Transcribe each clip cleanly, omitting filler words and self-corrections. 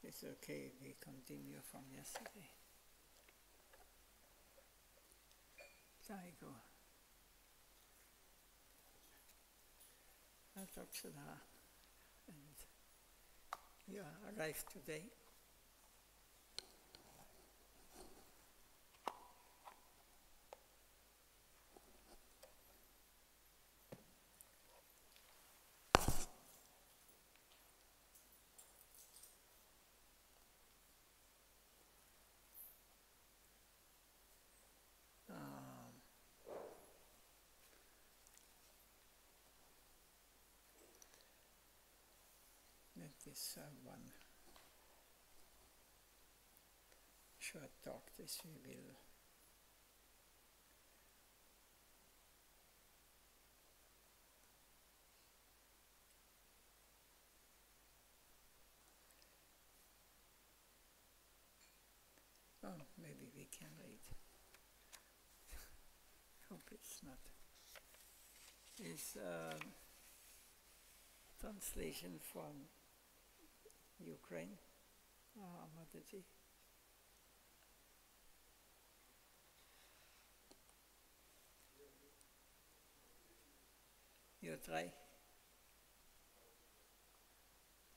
It's okay, we continue from yesterday. Sadhaka. Sadhaka. And you arrived today. This one short talk, this we will maybe we can read. Hope it's not. It's translation from Ukraine, Mataji. You try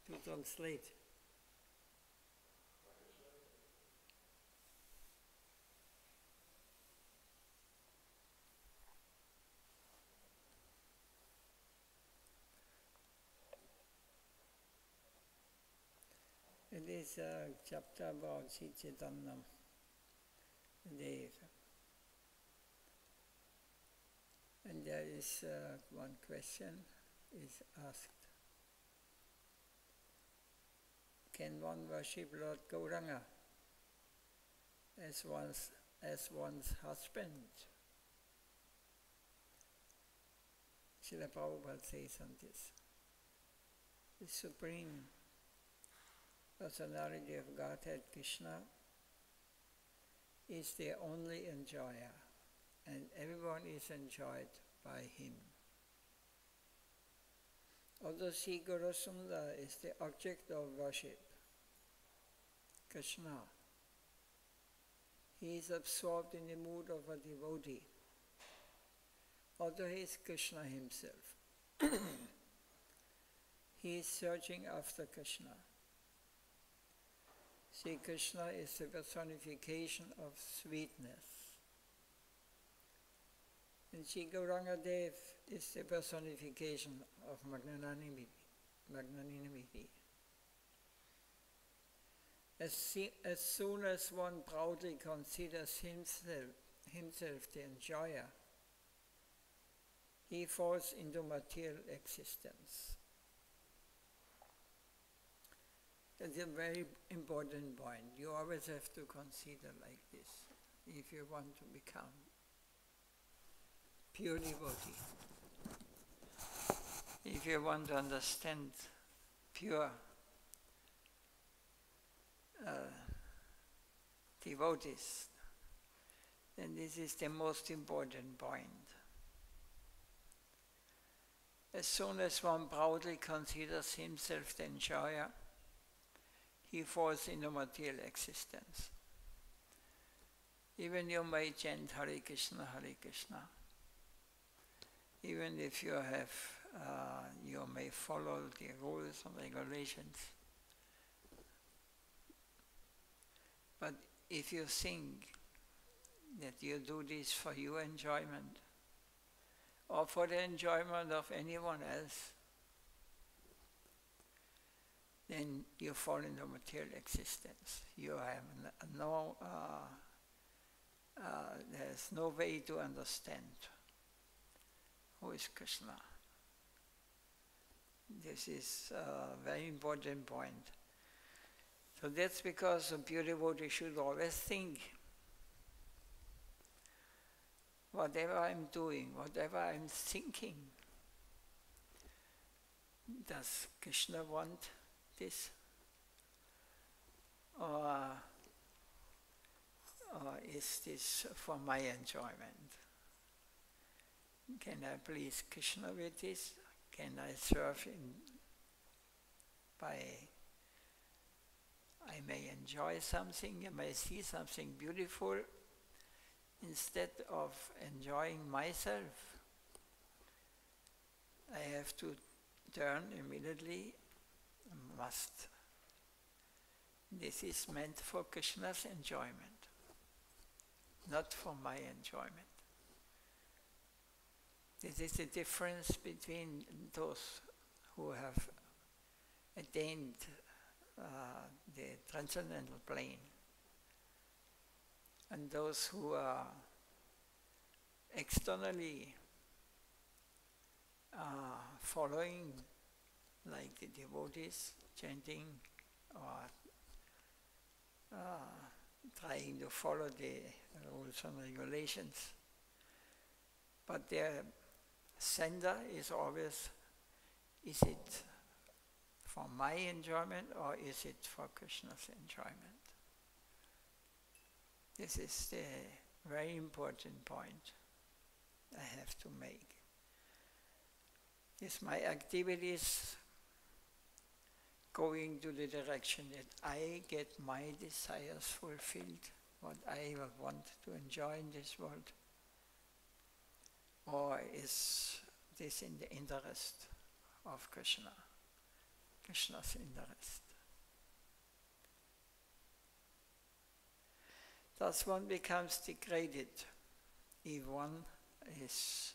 to translate. It is a chapter about Sri Chaitanya Dev. And there is one question is asked. Can one worship Lord Gauranga as one's husband? Srila Prabhupada says on this. The Supreme Personality of Godhead Krishna is the only enjoyer, and everyone is enjoyed by him. Although Sri Gaurasundar is the object of worship, Krishna, he is absorbed in the mood of a devotee. Although he is Krishna himself, he is searching after Krishna. Sri Krishna is the personification of sweetness. And Sri Gauranga Dev is the personification of magnanimity. As soon as one proudly considers himself the enjoyer, he falls into material existence. That's a very important point. You always have to consider like this if you want to become pure devotee. If you want to understand pure devotees, then this is the most important point. As soon as one proudly considers himself the enjoyer, he falls into material existence. Even you may chant Hare Krishna, even if you have, you may follow the rules and regulations. But if you think that you do this for your enjoyment, or for the enjoyment of anyone else, then you fall into material existence. You have there's no way to understand who is Krishna. This is a very important point. So that's because a pure devotee should always think, whatever I'm doing, whatever I'm thinking, does Krishna want this? Or is this for my enjoyment? Can I please Krishna with this? Can I serve him by I may enjoy something, I may see something beautiful. Instead of enjoying myself, I have to turn immediately, must. This is meant for Krishna's enjoyment, not for my enjoyment. This is the difference between those who have attained the transcendental plane and those who are externally following, like the devotees, chanting or trying to follow the rules and regulations. But their center is always, is it for my enjoyment or is it for Krishna's enjoyment? This is the very important point I have to make. Is my activities going to the direction that I get my desires fulfilled, what I want to enjoy in this world? Or is this in the interest of Krishna, Krishna's interest? Thus one becomes degraded if one is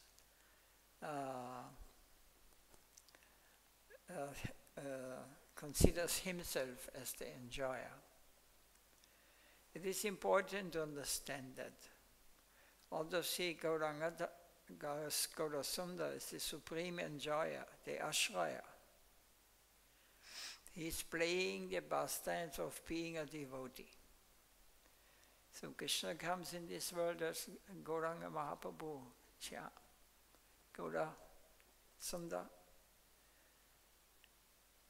considers himself as the enjoyer. It is important to understand that although Sri Gauranga Gaurasundar is the supreme enjoyer, the Ashraya, he is playing the pastimes of being a devotee. So Krishna comes in this world as Gauranga Mahaprabhu, Gaura Sundar.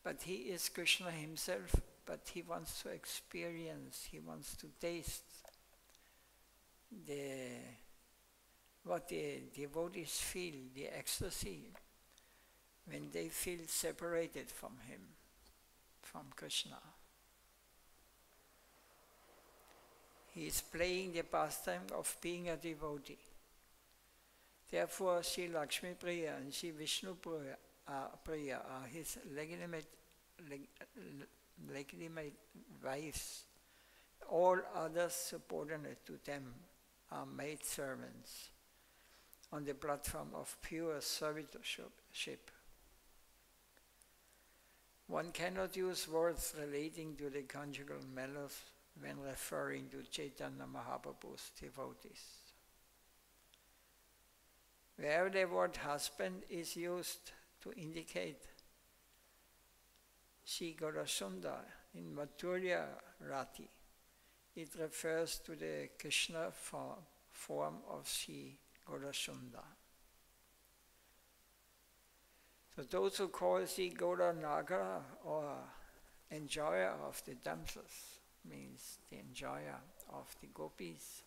But he is Krishna himself, but he wants to experience, he wants to taste what the devotees feel, the ecstasy, when they feel separated from him, from Krishna. He is playing the pastime of being a devotee. Therefore, Sri Lakshmi Priya and Sri Vishnu Priya are his legitimate wives. All others subordinate to them are maid servants on the platform of pure servitorship. One cannot use words relating to the conjugal mellows when referring to Chaitanya Mahaprabhu's devotees. Wherever the word husband is used to indicate Sri Gaurasundar in Madhurya Rati, it refers to the Krishna form of Sri Gaurasundar. So those who call Sri Gauranagar or enjoyer of the damsels, means the enjoyer of the gopis,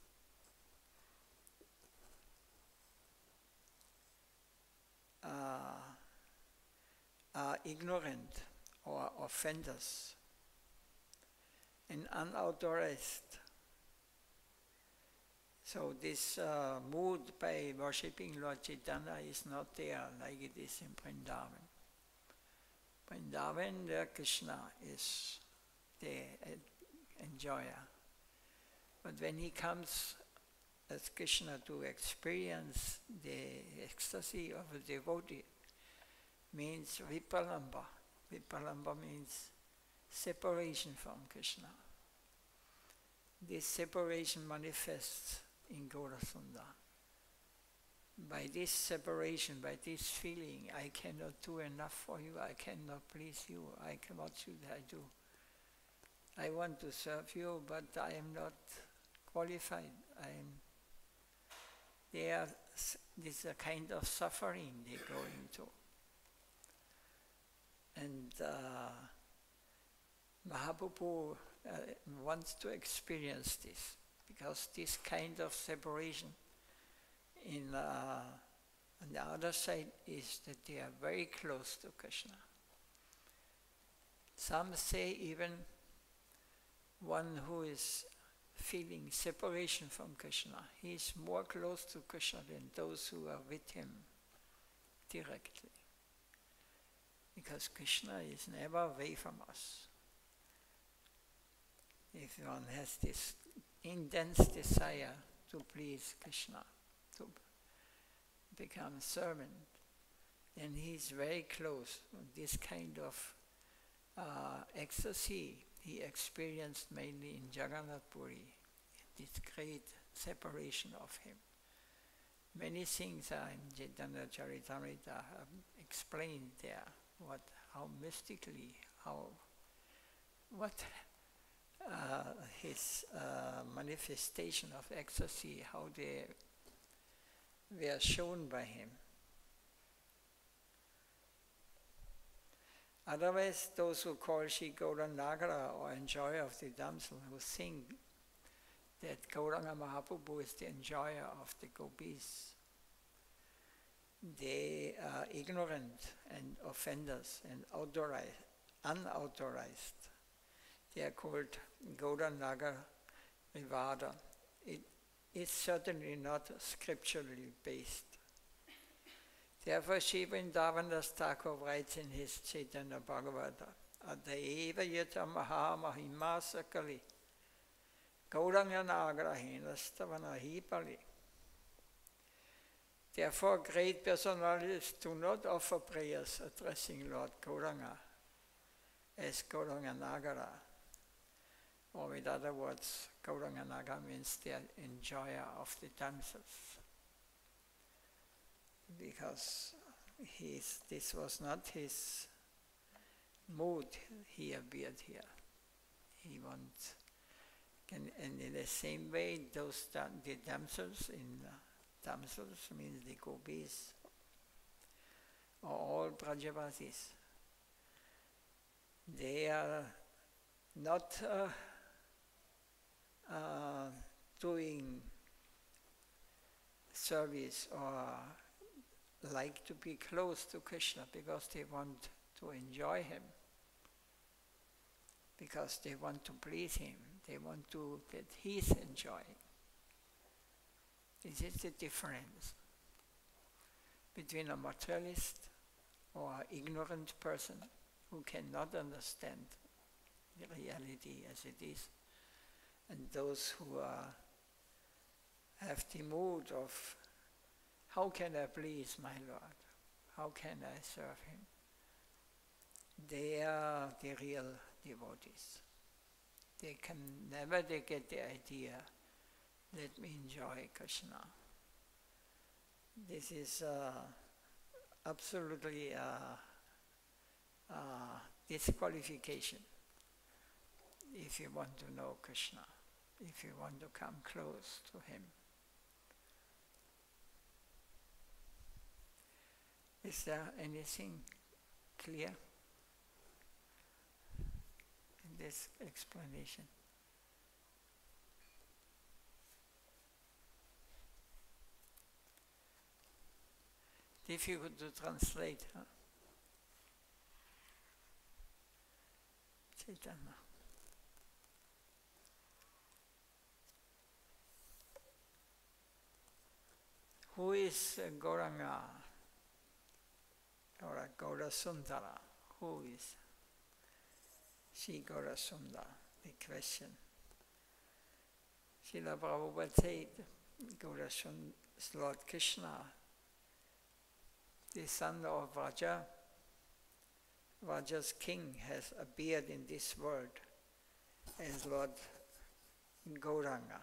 are ignorant or offenders and unauthorized. So this mood by worshipping Lord Chaitanya is not there like it is in Vrindavan. Vrindavan, there Krishna is the enjoyer. But when he comes as Krishna to experience the ecstasy of a devotee, means vipalamba. Vipalamba means separation from Krishna. This separation manifests in Gaurasundar. By this separation, by this feeling, I cannot do enough for you, I cannot please you, what should I do? I want to serve you, but I am not qualified. This is a kind of suffering they're going to. And Mahaprabhu wants to experience this, because this kind of separation on the other side is that they are very close to Krishna. Some say even one who is feeling separation from Krishna. He is more close to Krishna than those who are with him directly. Because Krishna is never away from us. If one has this intense desire to please Krishna, to become a servant, then he is very close. This kind of ecstasy he experienced mainly in Jagannath Puri, this great separation of him. Many things are in Chaitanya Charitamrita explained there, how mystically, what his manifestation of ecstasy, how they were shown by him. Otherwise, those who call Shri Gauranga or enjoyer of the damsel, who think that Gauranga Mahaprabhu is the enjoyer of the gopis, they are ignorant and offenders and unauthorized. They are called Gauranga Rivada. It is certainly not scripturally based. Therefore, Sri Vrindavandas Thakur writes in his Chaitanya Bhagavata, Adaiva yata maha mahima sakali, Gauranga nagrahena stavana hipali. Therefore, great personalities do not offer prayers addressing Lord Gauranga as Gauranga Nagara. Or with other words, Gauranga Naga means the enjoyer of the damsels. Because this was not his mood he appeared here. He wants, and in the same way, the damsels damsels means the gopis, or all Brajavasis. They are not doing service or like to be close to Krishna because they want to enjoy him, because they want to please him, they want to that he's enjoying. This is the difference between a materialist or ignorant person who cannot understand the reality as it is, and those who have the mood of, how can I please my Lord? How can I serve him? They are the real devotees. They can never get the idea, let me enjoy Krishna. This is absolutely disqualification if you want to know Krishna, if you want to come close to him. Is there anything clear in this explanation? Difficult to translate, huh? Chaitanya. Who is Gauranga or Gaurasundara? Who is Sri Gaurasundara? The question. Srila Prabhupada said, Gaurasundara is Lord Krishna, the son of Raja. Raja's king has appeared in this world as Lord Gauranga.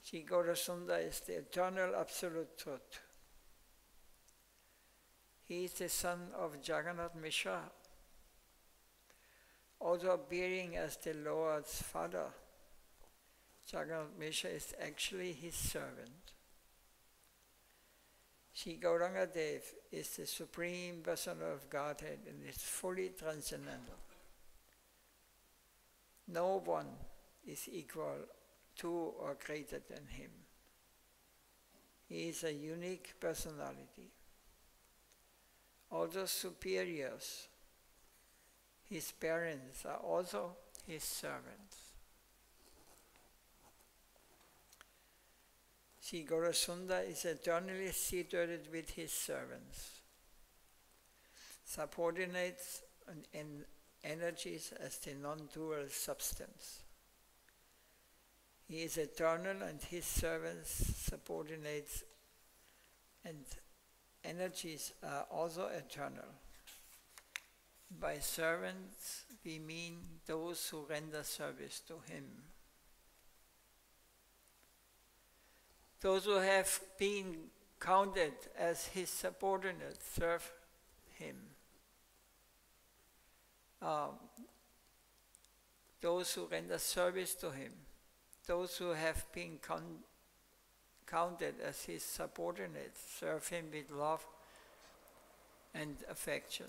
Sri Gaurasundara is the eternal absolute truth. He is the son of Jagannath Mishra, also appearing as the Lord's father. Jagannath Mishra is actually his servant. Sri Gauranga Dev is the Supreme Person of Godhead and is fully transcendental. No one is equal to or greater than him. He is a unique personality. All the superiors, his parents, are also his servants. Sri Gaurasundar is eternally seated with his servants, subordinates and energies as the non-dual substance. He is eternal and his servants, subordinates and energies are also eternal. By servants we mean those who render service to him. Those who have been counted as his subordinates serve him. Those who render service to him, those who have been counted as his subordinates, serve him with love and affection.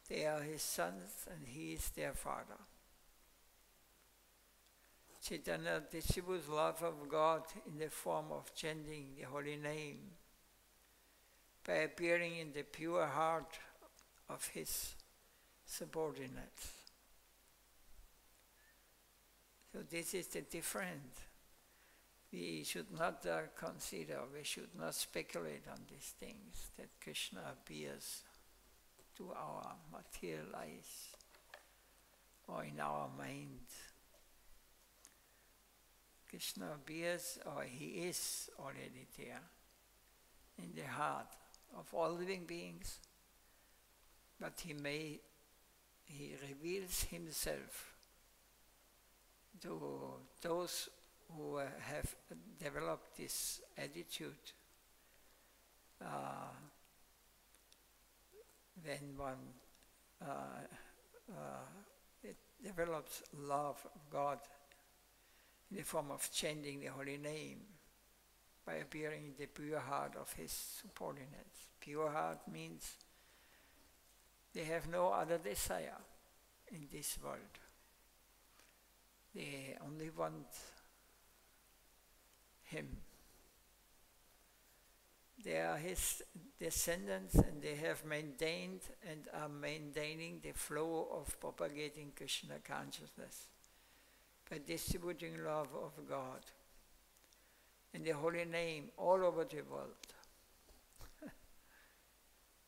They are his sons and he is their father. Chaitanya distributes love of God in the form of chanting the holy name, by appearing in the pure heart of his subordinates. So this is the difference. We should not consider, we should not speculate on these things, that Krishna appears to our material eyes or in our mind. Krishna appears, or he is already there, in the heart of all living beings, but he reveals himself to those who have developed this attitude. When one it develops love of God in the form of chanting the holy name, by appearing in the pure heart of his subordinates. Pure heart means they have no other desire in this world. They only want him. They are his descendants and they have maintained and are maintaining the flow of propagating Krishna consciousness by distributing love of God and the holy name all over the world.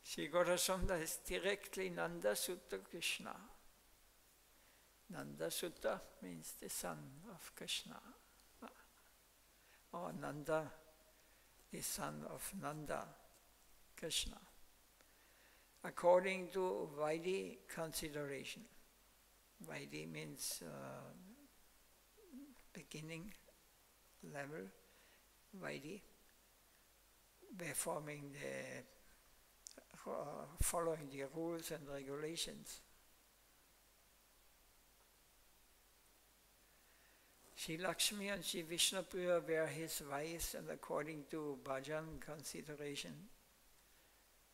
Sri Gaurasundar is directly Nanda Sutta Krishna. Nanda Sutta means the son of Krishna, or Nanda, the son of Nanda, Krishna. According to Vaidhi consideration, Vaidhi means beginning level, Vaidhi, performing following the rules and regulations. Sri Lakshmi and Sri Vishnupriya were his wives, and according to bhajan consideration,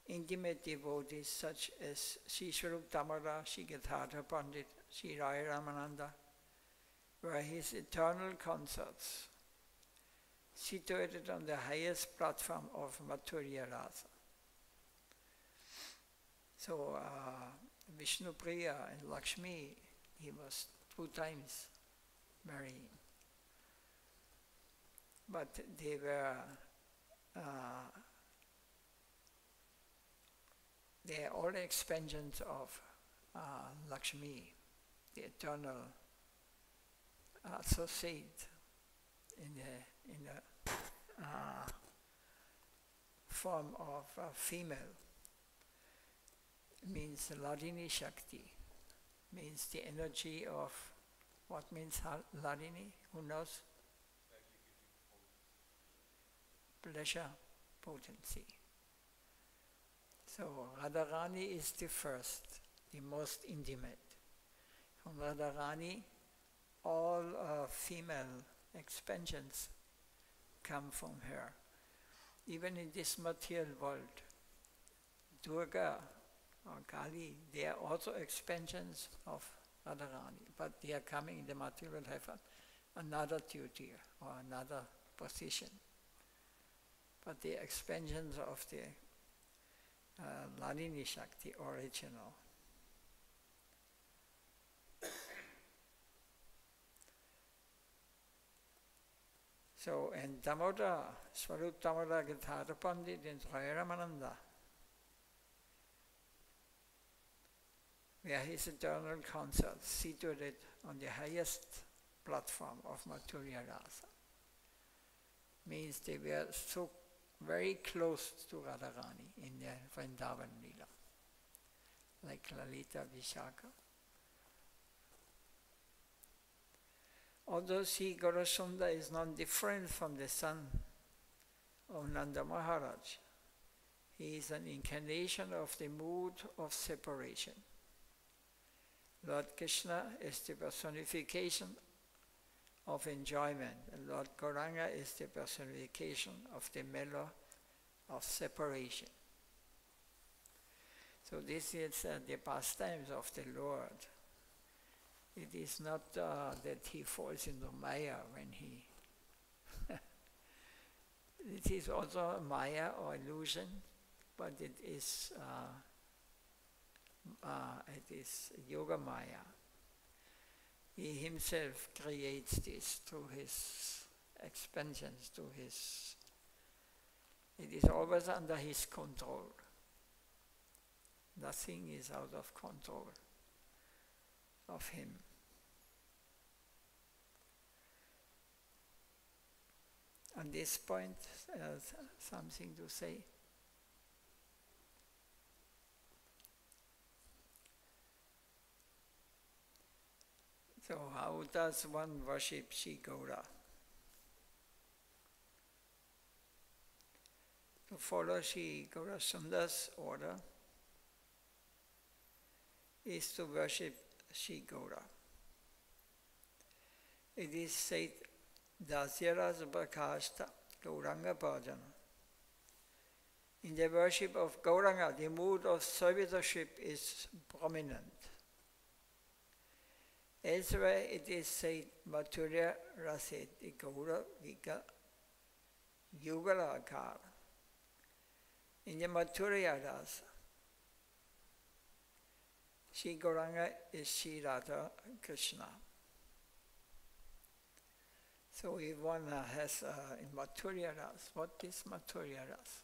intimate devotees such as Sri Swarup Damodar, Sri Gadadhar Pandit, Sri Rai Ramananda were his eternal consorts, situated on the highest platform of Mathurya Rasa. So Vishnupriya and Lakshmi, he was 2 times marrying. But they were all expansions of Lakshmi, the eternal associate in the form of a female. Means Ladini Shakti, means the energy of, what means Ladini? Who knows? Pleasure, potency. So Radharani is the first, the most intimate. From Radharani, all female expansions come from her. Even in this material world, Durga or Kali, they are also expansions of Radharani, but they are coming in the material heaven, another duty or another position. But the expansions of the Ladini Shakti original. So, and Damodar, Swarup Damodar Gadhara Pandit in Ramananda, where his eternal concert situated on the highest platform of Mathurya Rasa, means they were so very close to Radharani in their Vrindavan Lila, like Lalita Vishaka. Although Sri Gaurasundar is not different from the son of Nanda Maharaj, he is an incarnation of the mood of separation. Lord Krishna is the personification of enjoyment, and Lord Gauranga is the personification of the mellow of separation. So this is the pastimes of the Lord. It is not that he falls into Maya when he... It is also Maya or illusion, but it is Yoga Maya. He himself creates this through his expansions, through his... It is always under his control. Nothing is out of control of him. On this point, something to say? So how does one worship Sri Gaura? To follow Sri Gaurasundar's order is to worship Sri Gaura. It is said, Dasyaras Bhakashta Gauranga Bhajana. In the worship of Gauranga, the mood of servitorship is prominent. Elsewhere it is said, Mathurya Raseti Gaura Vika Yugala Akar. In the Mathurya Rasa, Sri Gauranga is Sri Radha Krishna. So if one has in Mathurya Ras, what is Mathurya Ras?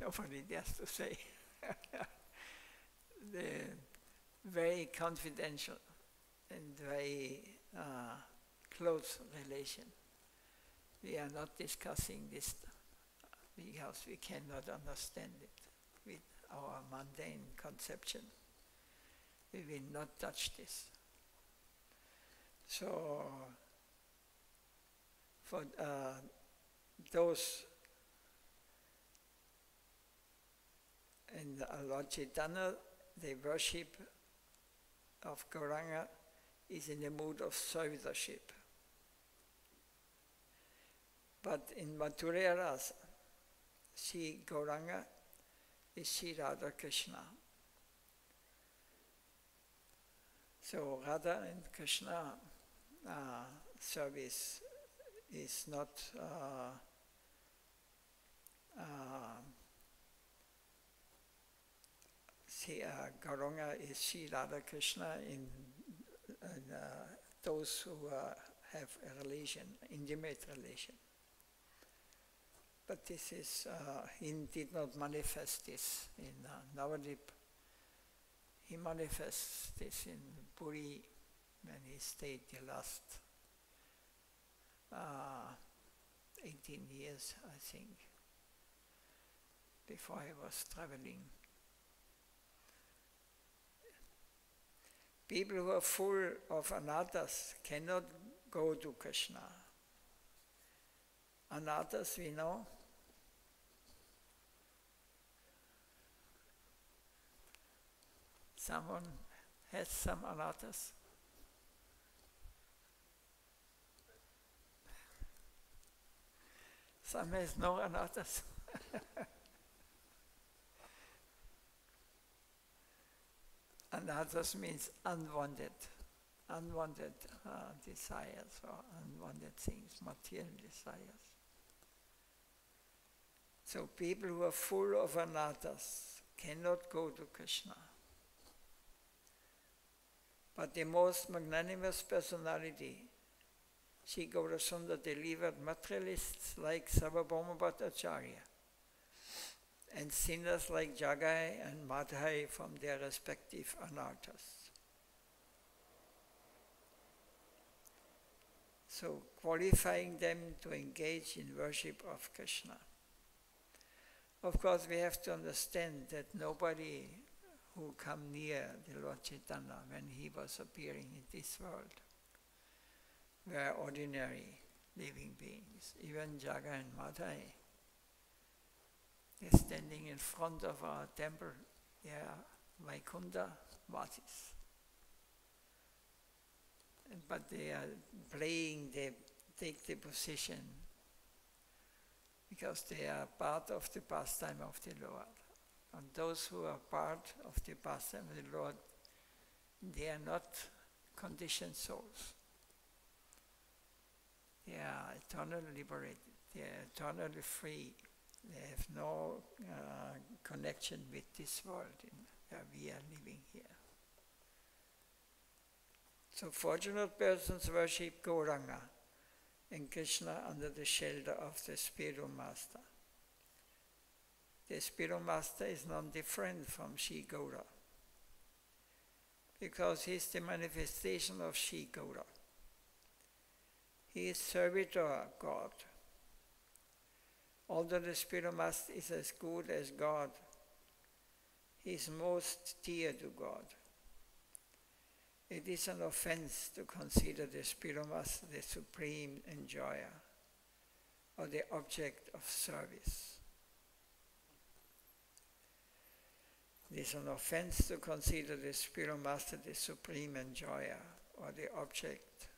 Nobody dares to say. The very confidential and very close relation. We are not discussing this because we cannot understand it with our mundane conception. We will not touch this. So, for those in Lord Chaitanya, the worship of Gauranga is in the mood of servitorship. But in Mathurya Rasa, Sri Gauranga is Sri Radha Krishna. So Radha and Krishna service is not Gauranga is Sri Radha Krishna in those who have a relation, intimate relation. But this is, he did not manifest this in Navadip. He manifests this in Puri when he stayed the last 18 years, I think, before he was traveling. People who are full of anarthas cannot go to Krishna. Anarthas, we know. Someone has some anarthas? Some has no anarthas. Anarthas means unwanted desires or unwanted things, material desires. So people who are full of anarthas cannot go to Krishna. But the most magnanimous personality, Sri Gaurasundar, delivered materialists like Sarvabhauma Bhattacharya and sinners like Jagai and Madhai from their respective anarthas. So qualifying them to engage in worship of Krishna. Of course, we have to understand that nobody who come near the Lord Chaitanya when he was appearing in this world were ordinary living beings. Even Jagai and Madhai, they're standing in front of our temple, they are Vaikunta Vasis. But they are playing, they take the position because they are part of the pastime of the Lord. And those who are part of the pastime of the Lord, they are not conditioned souls. They are eternally liberated, they are eternally free. They have no connection with this world where we are living here. So fortunate persons worship Gauranga and Krishna under the shelter of the spiritual master. The spiritual master is non-different from Sri Gaura because he is the manifestation of Sri Gaura. He is servitor God. Although the spiritual master is as good as God, he is most dear to God. It is an offense to consider the spiritual master the supreme enjoyer or the object of service. It is an offense to consider the spiritual master the supreme enjoyer or the object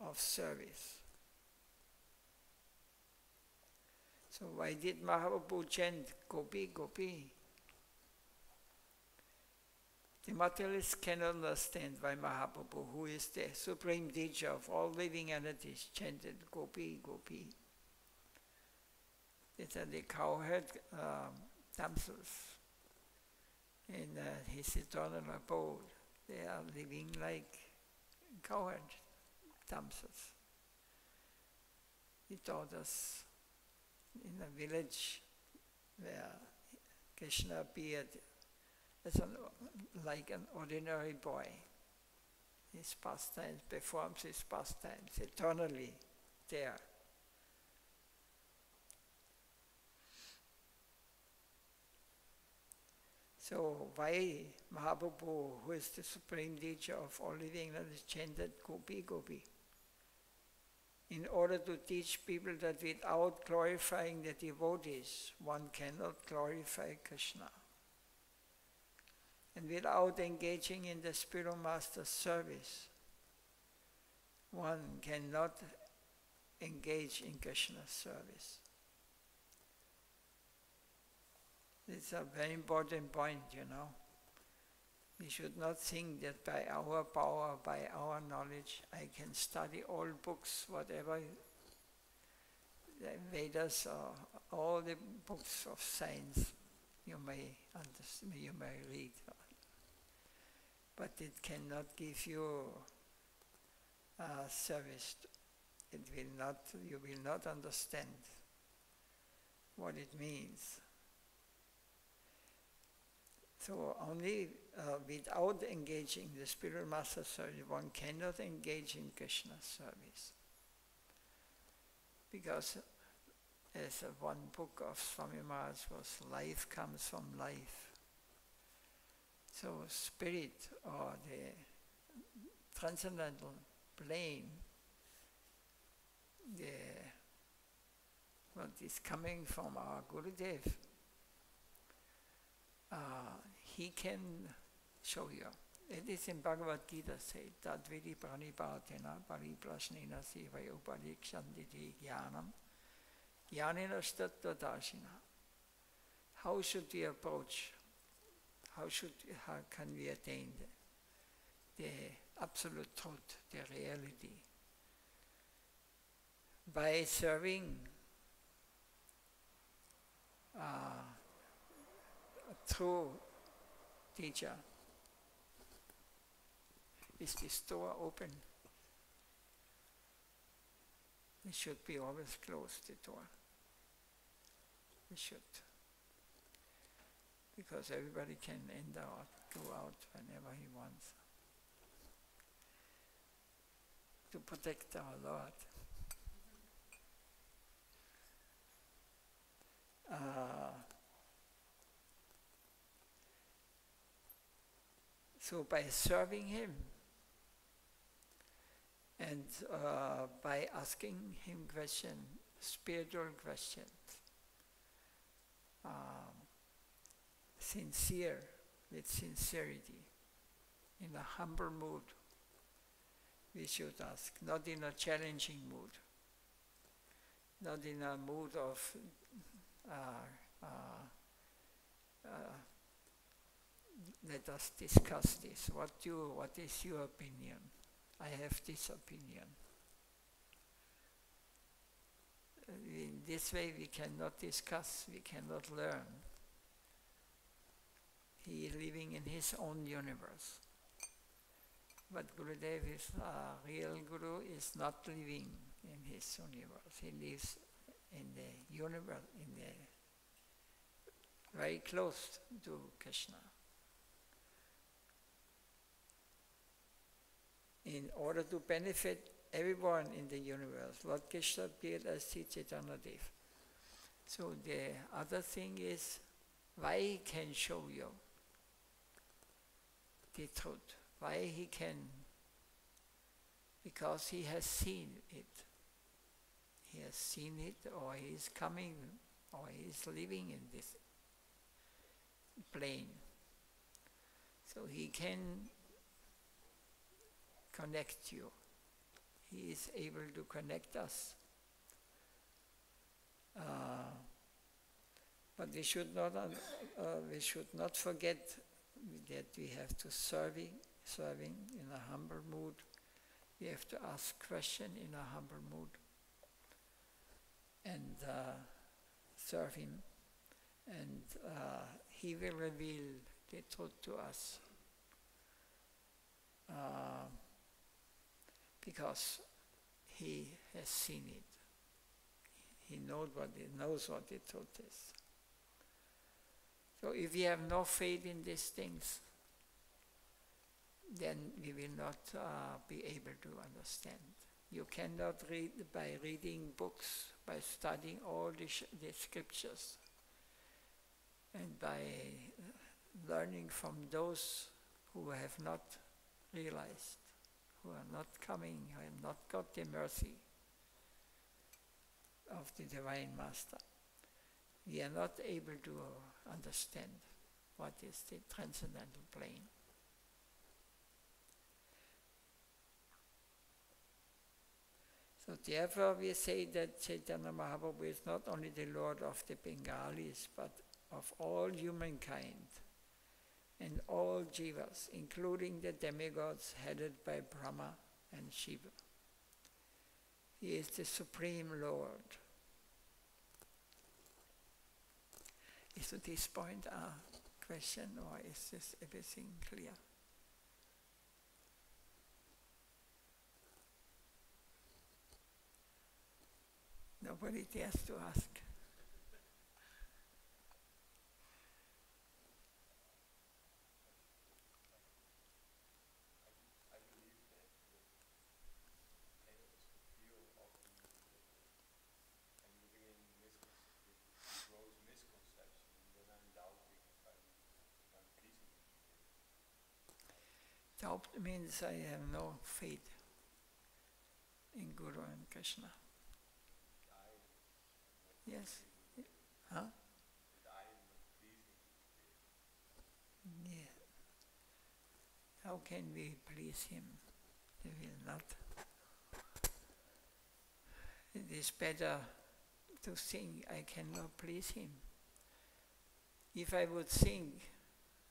of service. So why did Mahaprabhu chant Gopi, Gopi? The materialists cannot understand why Mahaprabhu, who is the supreme teacher of all living entities, chanted Gopi, Gopi. These are the cowherd damsels in his eternal abode. They are living like cowherd damsels. He taught us in a village where Krishna appeared as like an ordinary boy. His pastimes, performs his pastimes eternally there. So why Mahaprabhu, who is the supreme teacher of all living, has chanted Gopi, Gopi? In order to teach people that without glorifying the devotees, one cannot glorify Krishna. And without engaging in the spiritual master's service, one cannot engage in Krishna's service. It's a very important point, you know. We should not think that by our power, by our knowledge, I can study all books, whatever, the Vedas or all the books of science you may understand, you may read. But it cannot give you service. It will not, you will not understand what it means. So only without engaging the spiritual master service, one cannot engage in Krishna's service. Because as one book of Swami Maharaj was, life comes from life. So spirit or the transcendental plane, what is coming from our Gurudev, he can show you. It is in Bhagavad Gita said, Tadvidi pranipatena pariprasnena sivaya uparikshantiti jnanam jnanena tattva-darshina. How should we approach? How can we attain the absolute truth, the reality? By serving a true teacher, Is this door open? It should be always closed, the door. It should. Because everybody can enter or go out whenever he wants. To protect our Lord. So by serving him and by asking him questions, spiritual questions, sincere, with sincerity, in a humble mood, we should ask, not in a challenging mood, not in a mood of let us discuss this. What is your opinion? I have this opinion. In this way we cannot discuss, we cannot learn. He is living in his own universe. But Gurudev is real Guru, is not living in his universe. He lives in the universe, very close to Krishna. In order to benefit everyone in the universe, Lord Krishna appeared as Sri Chaitanya Dev. So the other thing is, why he can show you the truth. Why he can? Because he has seen it. He has seen it, or he is coming, or he is living in this plane. So he can connect you. He is able to connect us. But we should not forget that we have to serving in a humble mood. We have to ask questions in a humble mood and serve him, and he will reveal the truth to us. Because he has seen it. He knows what the truth is. So if we have no faith in these things, then we will not be able to understand. You cannot read by reading books, by studying all the scriptures, and by learning from those who have not realized, who are not coming, who have not got the mercy of the Divine Master. We are not able to understand what is the transcendental plane. So therefore we say that Chaitanya Mahaprabhu is not only the Lord of the Bengalis, but of all humankind and all jivas, including the demigods headed by Brahma and Shiva. He is the Supreme Lord. Is at this point a question, or is this everything clear? Nobody dares to ask. Doubt means I have no faith in Guru and Krishna. Yes? Huh? Yeah. How can we please him? We will not. It is better to sing, I cannot please him. If I would sing,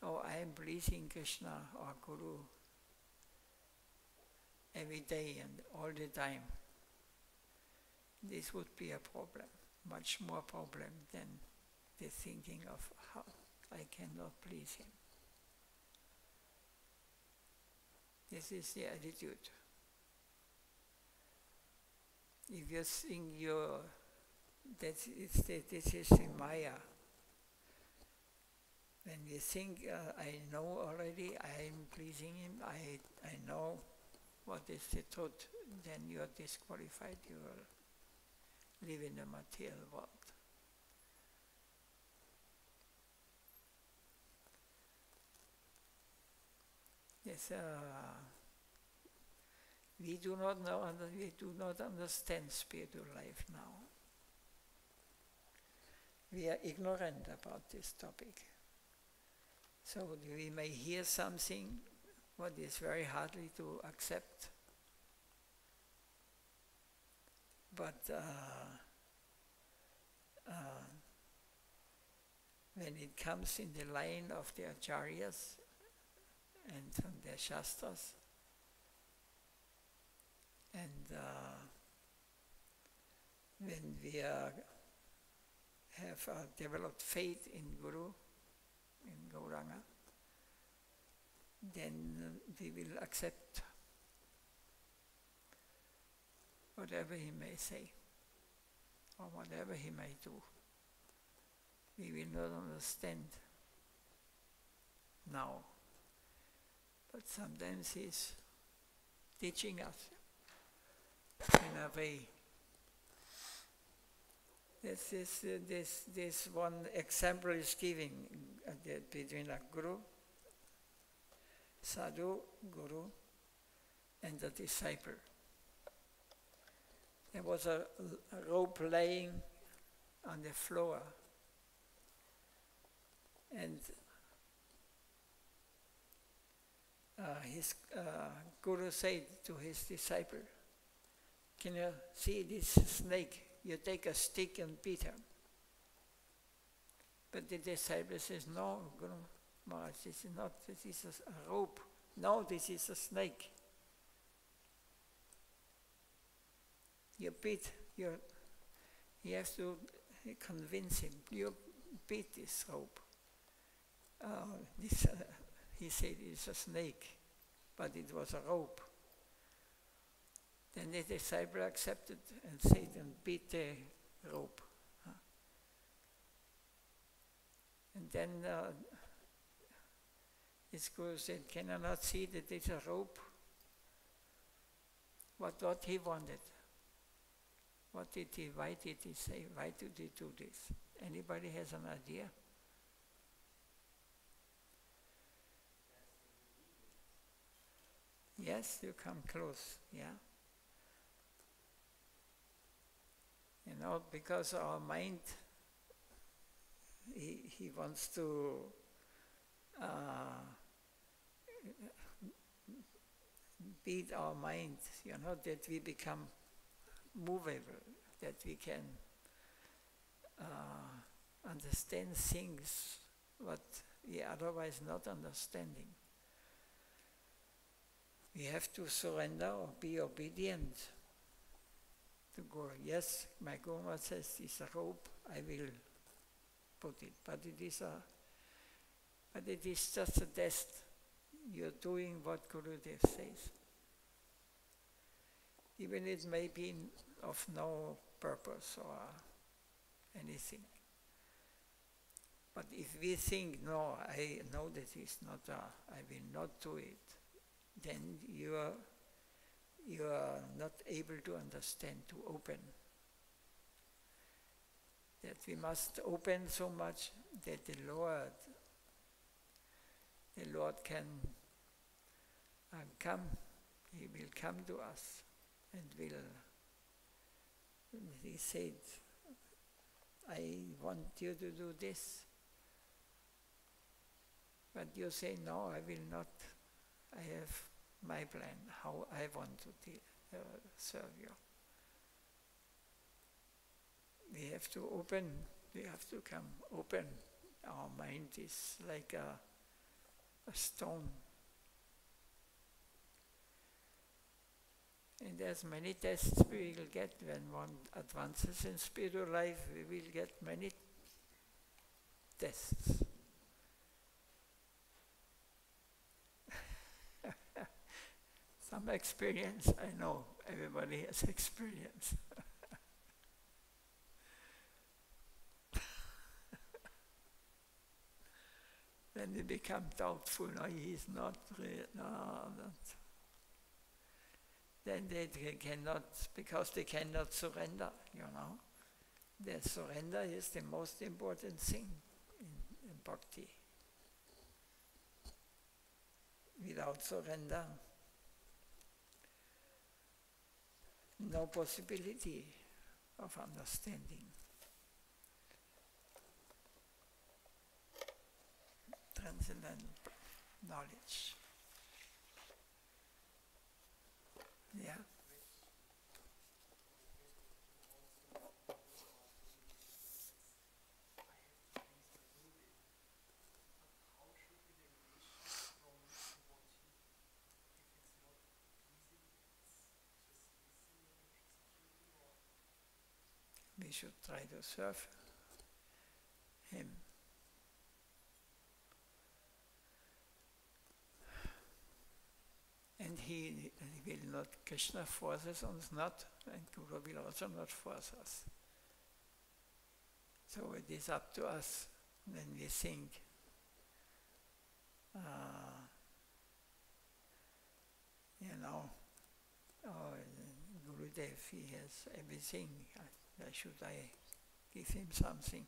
oh, I am pleasing Krishna or Guru every day and all the time, this would be a problem, much more problem than the thinking of how I cannot please him. This is the attitude. If you think this is the Maya, when you think, I know already, I am pleasing him, I know what is the truth, then you are disqualified, you will live in the material world. Yes, we do not understand spiritual life now. We are ignorant about this topic. So we may hear something what is very hardly to accept. But when it comes in the line of the acharyas and from their shastras, and when we have developed faith in Guru, in Gauranga, then we will accept whatever he may say, or whatever he may do. We will not understand now, but sometimes he's teaching us in a way. This one example is giving between a guru, sadhu, guru, and the disciple. There was a rope lying on the floor, and his guru said to his disciple, "Can you see this snake? You take a stick and beat him." But the disciple says, "No, Guru Maharaj, this is a rope. No, this is a snake. You beat, you have to convince him, you beat this rope." He said it's a snake, but it was a rope. Then the disciple accepted and said and beat the rope. And then his guru said, "Can I not see that it's a rope?" What he wanted. What did he, why did he say, why did he do this? Anybody has an idea? Yes, you come close, yeah. You know, because our mind, he wants to beat our mind, you know, that we become movable, that we can understand things what we otherwise not understanding. We have to surrender or be obedient to Guru. Yes, my Guru says it's a rope, I will put it, but it is just a test. You're doing what Gurudev says. Even it may be of no purpose or anything. But if we think, no, I know that it's not, I will not do it, then you are not able to understand, to open. That we must open so much that the Lord can come. He will come to us and he said, "I want you to do this." But you say, "No, I will not. I have my plan, how I want to serve you." We have to open, we have to come open. Our mind is like a stone. And there's many tests we will get when one advances in spiritual life. We will get many tests. some experience. I know everybody has experience. Then they become doubtful. No, he's not real. No, not. Then they cannot, because they cannot surrender, you know. The surrender is the most important thing in bhakti. Without surrender, no possibility of understanding. Transcendent knowledge. Yeah. We should try to serve him. And he will not, Krishna forces us not, and Guru will also not force us. So it is up to us when we think, oh, Gurudev, he has everything, why should I give him something?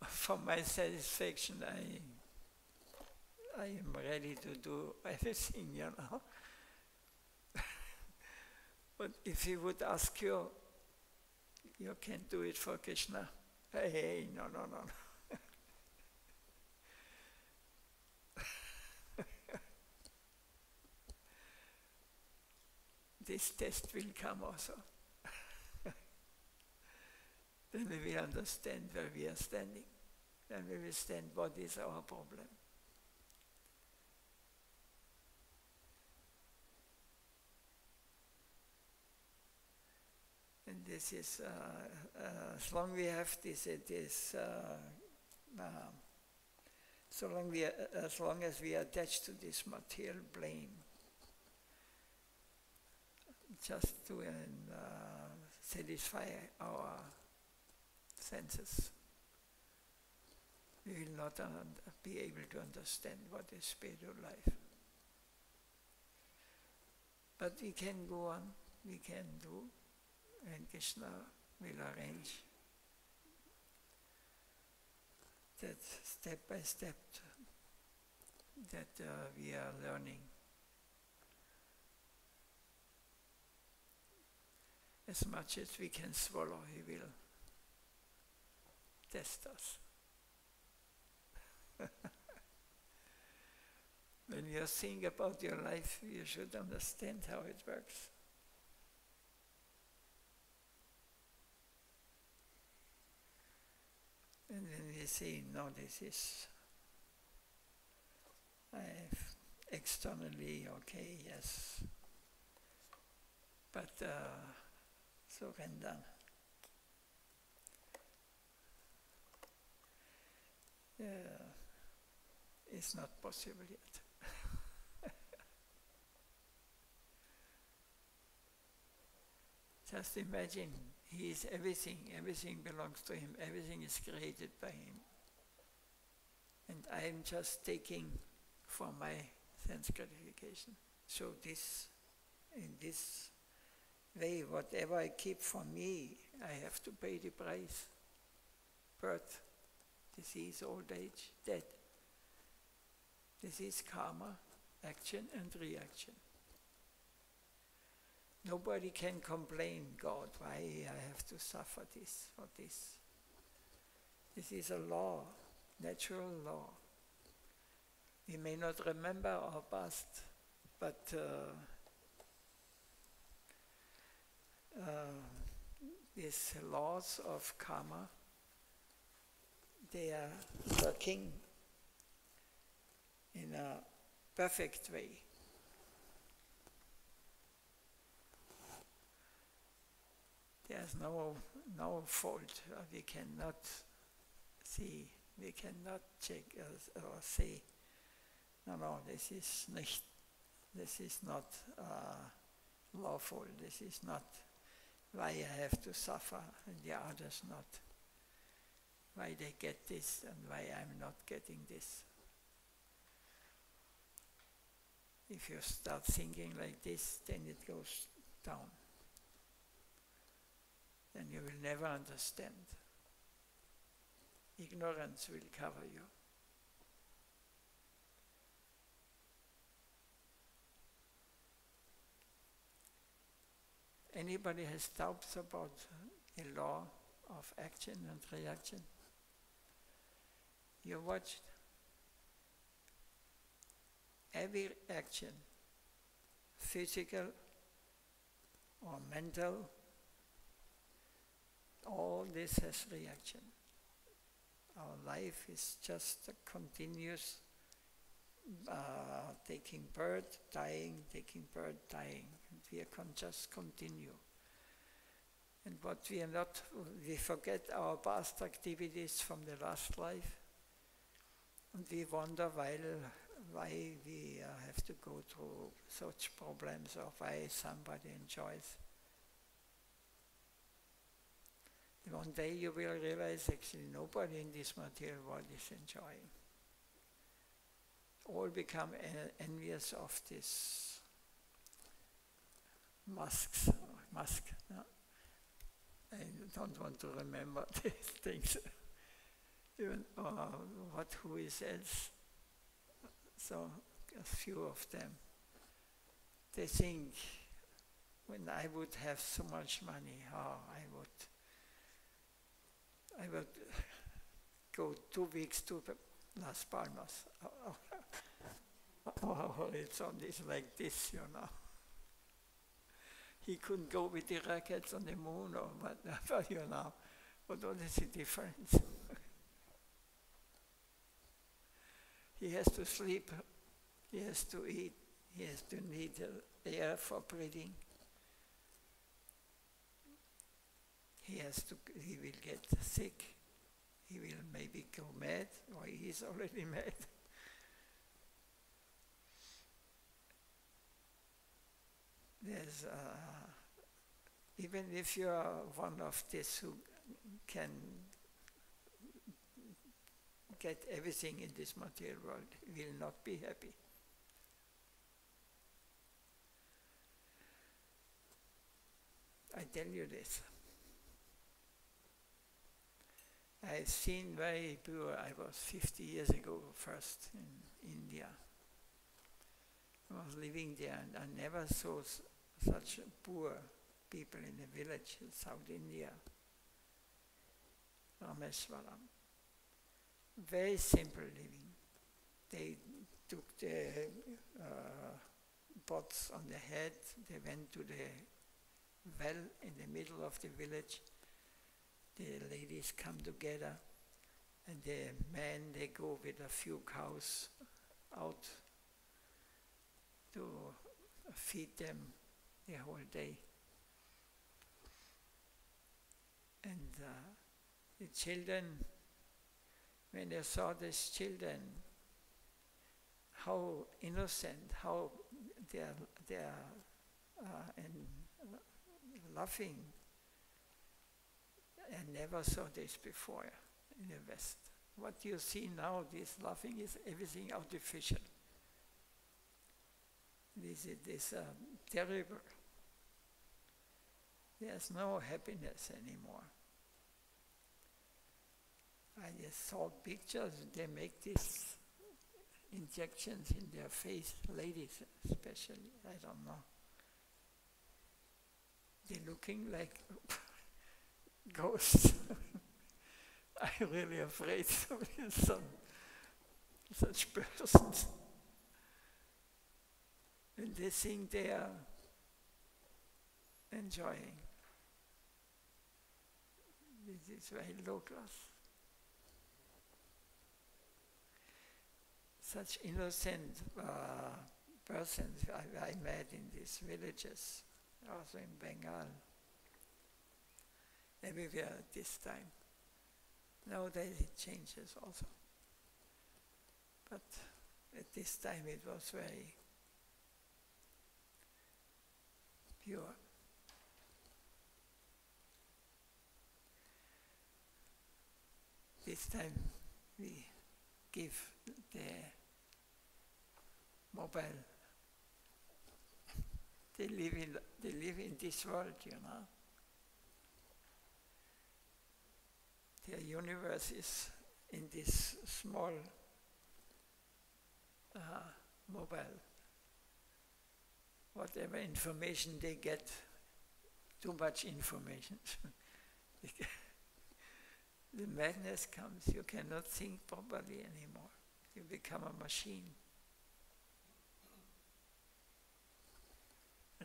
For my satisfaction, I am ready to do everything, you know. But if he would ask you, you can do it for Krishna. Hey, no. This test will come also. Then we will understand where we are standing. Then we will understand what is our problem. And this is, as long we have this, as long as we are attached to this material plane, just to satisfy our senses, we will not be able to understand what is spiritual life. But we can go on, we can do, and Krishna will arrange that step by step that we are learning. As much as we can swallow, he will test us. When you think about your life, you should understand how it works. And then we say, no, this is, externally, okay, yes, but surrender. It's not possible yet. Just imagine, he is everything, everything belongs to him, everything is created by him. And I am just taking for my sense gratification. So in this way, whatever I keep for me, I have to pay the price. Birth, disease, old age, death. This is karma, action and reaction. Nobody can complain, God, why I have to suffer this or this. This is a law, natural law. We may not remember our past, but these laws of karma, they are working in a perfect way. There's no fault. We cannot see, we cannot check or say no, this is not lawful, this is not why I have to suffer and the others not. Why they get this and why I'm not getting this. If you start thinking like this, then it goes down. Then you will never understand. Ignorance will cover you. Anybody has doubts about the law of action and reaction? You watched every action, physical or mental, all this has reaction. Our life is just a continuous taking birth, dying, taking birth, dying. And we can just continue. And what we are not, we forget our past activities from the last life. And we wonder why we have to go through such problems or why somebody enjoys. And one day you will realize actually nobody in this material world is enjoying. All become envious of this mask. No? I don't want to remember these things. Even who is else? So a few of them. They think when I would have so much money, I would go 2 weeks to Las Palmas. Our horizon is like this, you know. He couldn't go with the rockets on the moon or whatever, you know. But what is the difference? He has to sleep, he has to eat, he has to need air for breathing. He will get sick, he will maybe go mad, or he is already mad. There's, even if you are one of these who can get everything in this material world, you will not be happy. I tell you this. I've seen very poor, I was 50 years ago first in India. I was living there and I never saw such poor people in the village in South India. Rameswaram. Very simple living. They took the pots on the head, they went to the well in the middle of the village. The ladies come together and the men, they go with a few cows out to feed them the whole day. And the children, when they saw these children, how innocent, how they are laughing. I never saw this before in the West. What you see now, this laughing, is everything artificial. This is terrible. There's no happiness anymore. I just saw pictures, they make these injections in their face, ladies especially, I don't know. They're looking like ghosts. I'm really afraid to be such persons. And they think they are enjoying. This is very low class. Such innocent persons I met in these villages, also in Bengal, everywhere at this time. Nowadays it changes also. But At this time it was very pure. This time we give the mobile. They live in this world, you know. Their universe is in this small mobile. Whatever information they get, too much information. The madness comes, you cannot think properly anymore. You become a machine.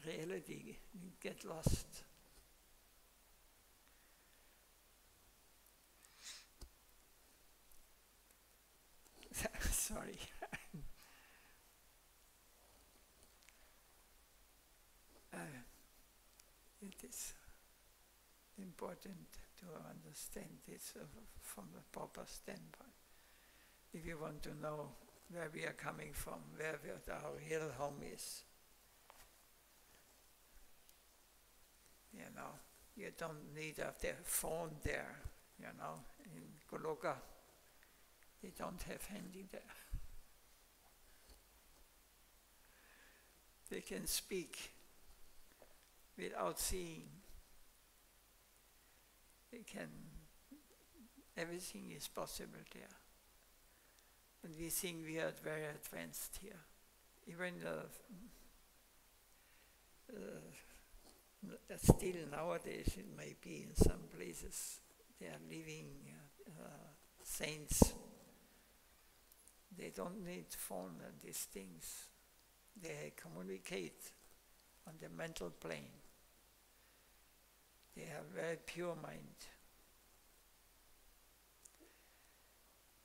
Reality, you get lost. Sorry. It is important to understand this from a proper standpoint. If you want to know where we are coming from, where our real home is, you know, you don't need the phone there, you know. In Goloka, they don't have handy there. They can speak without seeing. They can, everything is possible there. And we think we are very advanced here. Even still nowadays, it may be in some places, they are living saints. They don't need phone and these things. They communicate on the mental plane. They have very pure mind.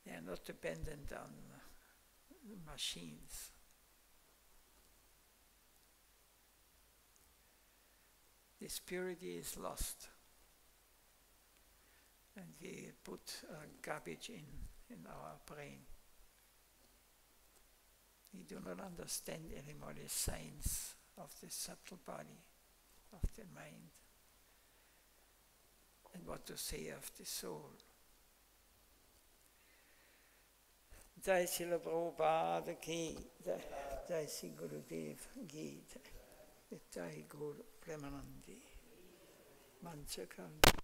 They are not dependent on machines. This purity is lost. And we put garbage in our brain. We do not understand anymore the science of the subtle body, of the mind, and what to say of the soul. Jai Srila Prabhupada ki, Jai Sri Gurudev ki, Jai Guru Premanandi, Manchakal.